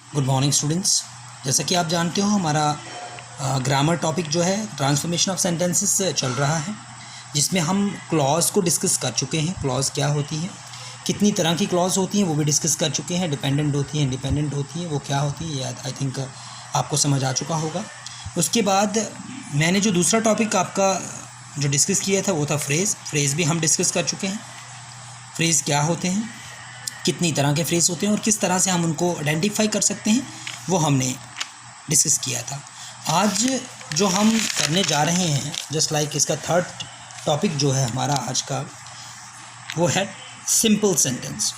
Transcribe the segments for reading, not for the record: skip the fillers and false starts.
Good morning students. जैसा कि आप जानते हो हमारा ग्रामर टॉपिक जो है ट्रांसफॉर्मेशन ऑफ सेंटेंसेस चल रहा है, जिसमें हम क्लॉज को डिस्कस कर चुके हैं। क्लॉज क्या होती है, कितनी तरह की क्लॉज होती हैं वो भी डिस्कस कर चुके हैं। डिपेंडेंट होती हैं, इंडिपेंडेंट होती हैं, वो क्या होती है आई थिंक आपको समझ आ चुका होगा। उसके बाद मैंने जो दूसरा टॉपिक आपका जो डिस्कस किया था वो था फ्रेज़ भी हम डिस्कस कर चुके हैं। फ्रेज़ क्या होते हैं, कितनी तरह के फ्रेज़ होते हैं और किस तरह से हम उनको आइडेंटिफाई कर सकते हैं, वो हमने डिस्कस किया था। आज जो हम करने जा रहे हैं जस्ट लाइक इसका थर्ड टॉपिक जो है हमारा आज का, वो है सिंपल सेंटेंस।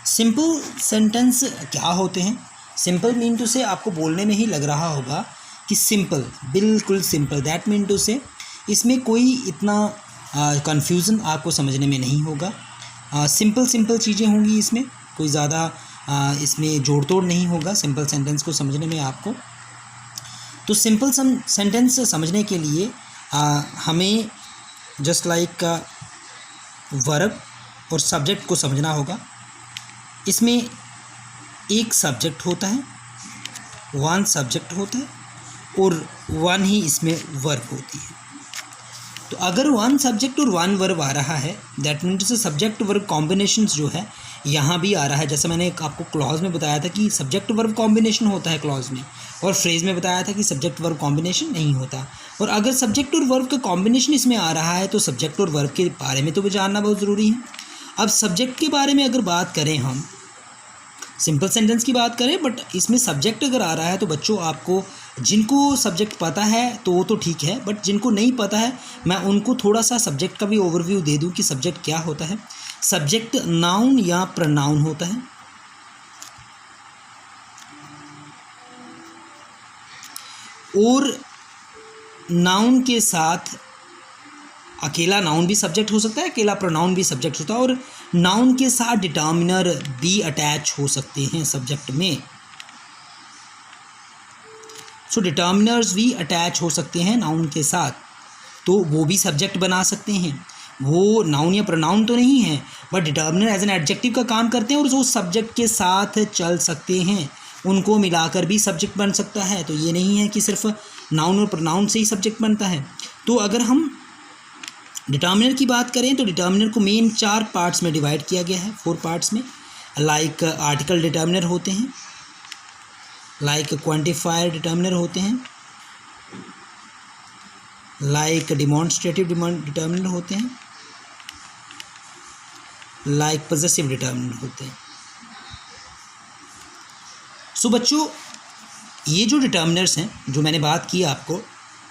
सिंपल सेंटेंस क्या होते हैं? सिंपल मीन टू से आपको बोलने में ही लग रहा होगा कि सिंपल, बिल्कुल सिंपल, दैट मीन टू से इसमें कोई इतना कन्फ्यूज़न आपको समझने में नहीं होगा। सिंपल चीज़ें होंगी, इसमें कोई ज़्यादा इसमें जोड़ तोड़ नहीं होगा सिंपल सेंटेंस को समझने में आपको। तो सिंपल सेंटेंस समझने के लिए हमें जस्ट लाइक वर्ब और सब्जेक्ट को समझना होगा। इसमें एक सब्जेक्ट होता है, वन सब्जेक्ट होता है और वन ही इसमें वर्ब होती है। तो अगर वन सब्जेक्ट और वन वर्ब आ रहा है, that means subject verb combinations जो है यहाँ भी आ रहा है। जैसे मैंने आपको क्लॉज में बताया था कि सब्जेक्ट वर्ब कॉम्बिनेशन होता है क्लॉज में, और फ्रेज में बताया था कि सब्जेक्ट वर्ब कॉम्बिनेशन नहीं होता। और अगर सब्जेक्ट और वर्ब का कॉम्बिनेशन इसमें आ रहा है तो सब्जेक्ट और वर्ब के बारे में तो भी जानना बहुत ज़रूरी है। अब सब्जेक्ट के बारे में अगर बात करें, हम सिंपल सेंटेंस की बात करें, बट इसमें सब्जेक्ट अगर आ रहा है तो बच्चों आपको, जिनको सब्जेक्ट पता है तो वो तो ठीक है, बट जिनको नहीं पता है मैं उनको थोड़ा सा सब्जेक्ट का भी ओवरव्यू दे दूं कि सब्जेक्ट क्या होता है। सब्जेक्ट नाउन या प्रोनाउन होता है, और नाउन के साथ अकेला नाउन भी सब्जेक्ट हो सकता है, अकेला प्रोनाउन भी सब्जेक्ट होता है, और नाउन के साथ डिटर्मिनर भी अटैच हो सकते हैं सब्जेक्ट में। सो डिटर्मिनर्स भी अटैच हो सकते हैं नाउन के साथ, तो वो भी सब्जेक्ट बना सकते हैं। वो नाउन या प्रोनाउन तो नहीं है, but determiner as an adjective का काम करते हैं और वो सब्जेक्ट के साथ चल सकते हैं, उनको मिलाकर भी सब्जेक्ट बन सकता है। तो ये नहीं है कि सिर्फ नाउन और प्रोनाउन से ही सब्जेक्ट बनता है। तो अगर हम डिटर्मिनर की बात करें तो डिटर्मिनर को मेन 4 पार्ट्स में डिवाइड किया गया है, 4 पार्ट्स में। लाइक आर्टिकल डिटर्मिनर होते हैं, लाइक क्वांटिफायर डिटर्मिनर होते हैं, लाइक डिमॉन्स्ट्रेटिव डिटर्मिनर होते हैं, लाइक पॉजेसिव डिटर्मिनर होते हैं। सो बच्चों, ये जो डिटर्मिनर्स हैं जो मैंने बात की आपको,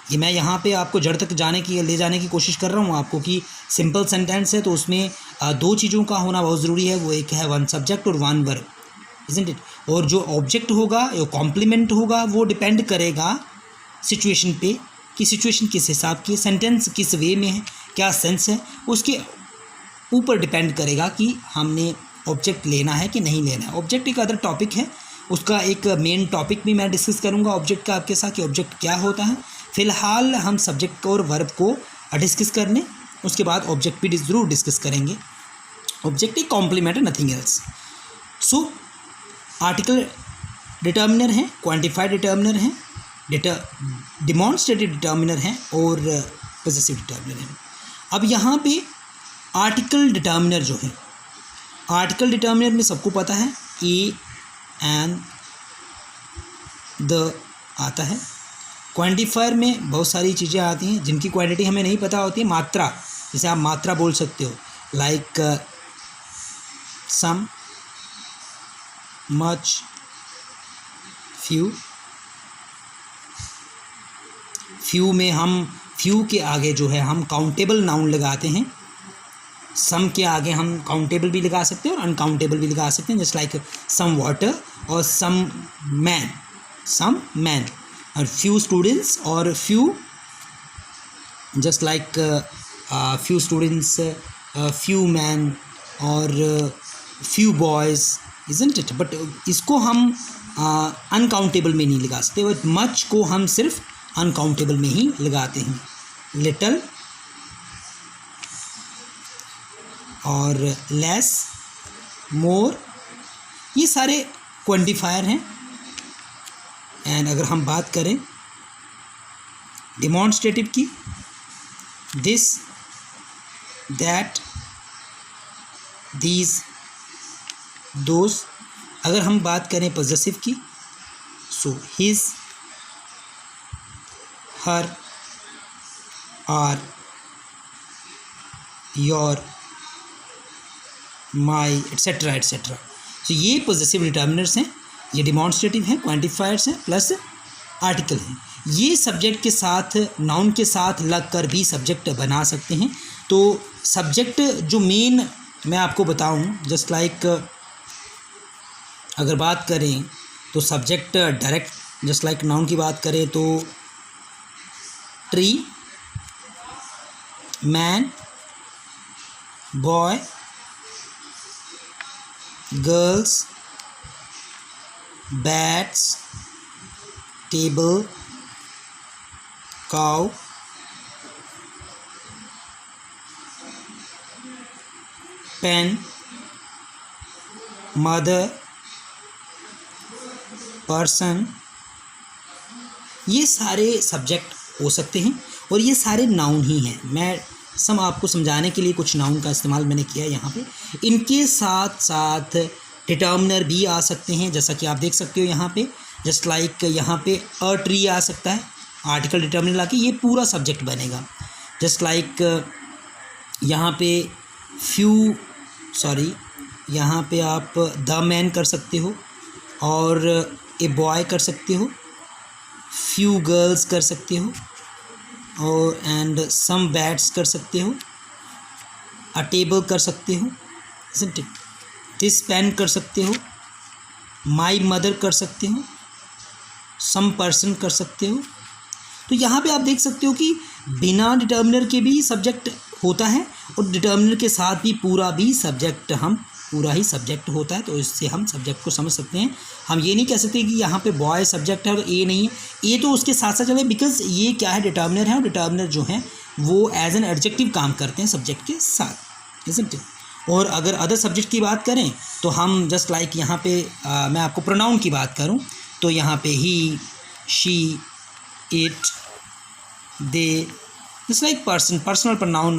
ये मैं यहाँ पे आपको जड़ तक ले जाने की कोशिश कर रहा हूँ आपको, कि सिंपल सेंटेंस है तो उसमें 2 चीज़ों का होना बहुत ज़रूरी है। वो एक है वन सब्जेक्ट और वन वर्ब, इज़न्ट इट। और जो ऑब्जेक्ट होगा, जो कॉम्प्लीमेंट होगा, वो डिपेंड करेगा सिचुएशन पे, कि सिचुएशन किस हिसाब की, सेंटेंस किस वे में है, क्या सेंस है, उसके ऊपर डिपेंड करेगा कि हमने ऑब्जेक्ट लेना है कि नहीं लेना है। ऑब्जेक्ट एक अदर टॉपिक है, उसका एक मेन टॉपिक भी मैं डिस्कस करूँगा ऑब्जेक्ट का आपके साथ, कि ऑब्जेक्ट क्या होता है। फ़िलहाल हम सब्जेक्ट और वर्ब को डिस्कस करने, उसके बाद ऑब्जेक्ट भी ज़रूर डिस्कस करेंगे। ऑब्जेक्ट एक कॉम्प्लीमेंट है, nothing else. So article determiner हैं, क्वांटिफाइड डिटर्मिनर हैं, डिमॉन्स्ट्रेटिव डिटर्मिनर हैं और पॉजेसिव डिटर्मिनर हैं। अब यहाँ पे आर्टिकल डिटर्मिनर जो है, आर्टिकल डिटर्मिनर में सबको पता है ए एंड द आता है। क्वांटिफायर में बहुत सारी चीज़ें आती हैं जिनकी क्वांटिटी हमें नहीं पता होती है। मात्रा, जैसे आप मात्रा बोल सकते हो, like some, much, few. Few में हम, फ्यू के आगे जो है हम काउंटेबल नाउन लगाते हैं। सम के आगे हम काउंटेबल भी लगा सकते हैं और अनकाउंटेबल भी लगा सकते हैं, जस्ट लाइक सम वाटर और सम मैन, और फ्यू स्टूडेंट्स और few, just like few students, few man और few boys, isn't it. But इसको हम अनकाउंटेबल में नहीं लगा सकते, बट मच को हम सिर्फ अनकाउंटेबल में ही लगाते हैं। लिटल, और लेस, मोर, ये सारे क्वांटिफायर हैं। एंड अगर हम बात करें डिमॉन्स्ट्रेटिव की, दिस, दैट, दीज, दोज। अगर हम बात करें पॉजेसिव की, so his, her, our, your, my, etcetera etcetera. तो ये पॉजेसिव डिटर्मिनर्स हैं, ये डिमॉन्स्ट्रेटिव हैं, क्वांटिफायर्स हैं, प्लस आर्टिकल हैं। ये सब्जेक्ट के साथ, नाउन के साथ लग कर भी सब्जेक्ट बना सकते हैं। तो सब्जेक्ट जो मेन मैं आपको बताऊं, जस्ट लाइक अगर बात करें तो subject direct, just like noun की बात करें तो tree, man, boy, girls, bats, table, cow, pen, mother, person, ये सारे सब्जेक्ट हो सकते हैं और ये सारे नाउन ही हैं। मैं आपको समझाने के लिए कुछ नाउन का इस्तेमाल मैंने किया है यहाँ पे। इनके साथ साथ डिटर्मिनर भी आ सकते हैं, जैसा कि आप देख सकते हो यहाँ पे, जस्ट लाइक यहाँ पे अ ट्री आ सकता है, आर्टिकल डिटर्मिनर लाके ये पूरा सब्जेक्ट बनेगा। जस्ट लाइक यहाँ पे यहाँ पे आप द मैन कर सकते हो और ए बॉय कर सकते हो, फ्यू गर्ल्स कर सकते हो और एंड सम बैट्स कर सकते हो, अ टेबल कर सकते हो, isn't it? दिस पेन कर सकते हो, माई मदर कर सकते हो, सम पर्सन कर सकते हो। तो यहाँ पे आप देख सकते हो कि बिना डिटर्मिनर के भी सब्जेक्ट होता है और डिटर्मिनर के साथ भी पूरा ही सब्जेक्ट होता है। तो इससे हम सब्जेक्ट को समझ सकते हैं। हम ये नहीं कह सकते कि यहाँ पे बॉय सब्जेक्ट है और ए नहीं है, ए तो उसके साथ साथ चले, बिकॉज ये क्या है, डिटर्मिनर है और डिटर्मिनर जो है वो एज एन एडजेक्टिव काम करते हैं सब्जेक्ट के साथ, isn't it? और अगर अदर सब्जेक्ट की बात करें तो हम जस्ट लाइक यहाँ पे मैं आपको प्रोनाउन की बात करूँ तो यहाँ पे he, she, it, they, just like personal pronoun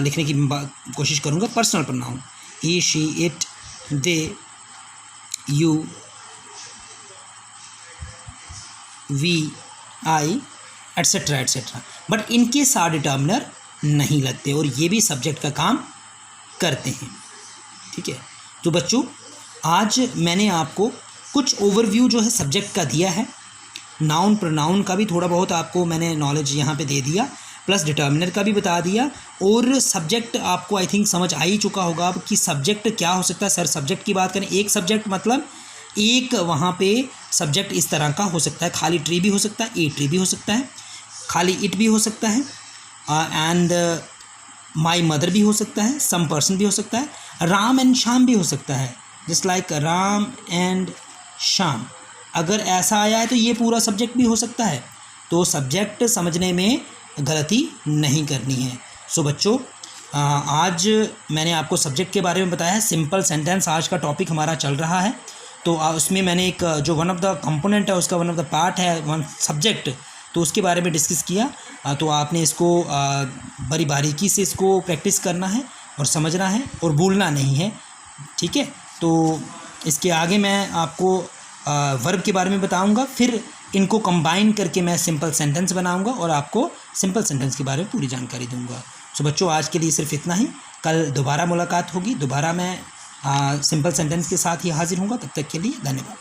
लिखने की कोशिश करूँगा। Personal pronoun he, she, it, they, you, we, I, etcetera etcetera. But इनके साथ डिटर्मिनर नहीं लगते और ये भी सब्जेक्ट का काम करते हैं। ठीक है, तो बच्चों आज मैंने आपको कुछ ओवरव्यू जो है सब्जेक्ट का दिया है, नाउन प्रोनाउन का भी थोड़ा बहुत आपको मैंने नॉलेज यहाँ पे दे दिया, प्लस डिटर्मिनर का भी बता दिया और सब्जेक्ट आपको आई थिंक समझ आ ही चुका होगा अब कि सब्जेक्ट क्या हो सकता है। सर सब्जेक्ट की बात करें, एक सब्जेक्ट मतलब एक वहाँ पे सब्जेक्ट इस तरह का हो सकता है, खाली ट्री भी हो सकता है, ए ट्री भी हो सकता है, खाली इट भी हो सकता है एंड माई मदर भी हो सकता है, सम पर्सन भी हो सकता है, राम एंड श्याम भी हो सकता है, just like Ram and Shyam. अगर ऐसा आया है तो ये पूरा सब्जेक्ट भी हो सकता है। तो सब्जेक्ट समझने में गलती नहीं करनी है। सो बच्चों आज मैंने आपको सब्जेक्ट के बारे में बताया है। सिंपल सेंटेंस आज का टॉपिक हमारा चल रहा है। तो उसमें मैंने एक जो वन ऑफ द कंपोनेंट है उसका वन ऑफ द पार्ट है वन सब्जेक्ट, तो उसके बारे में डिस्कस किया। तो आपने इसको बड़ी बारीकी से इसको प्रैक्टिस करना है और समझना है और भूलना नहीं है। ठीक है, तो इसके आगे मैं आपको वर्ब के बारे में बताऊंगा, फिर इनको कंबाइन करके मैं सिंपल सेंटेंस बनाऊंगा और आपको सिंपल सेंटेंस के बारे में पूरी जानकारी दूंगा। सो बच्चों आज के लिए सिर्फ इतना ही। कल दोबारा मुलाकात होगी, दोबारा मैं सिंपल सेंटेंस के साथ ही हाजिर हूँगा। तब तक के लिए धन्यवाद।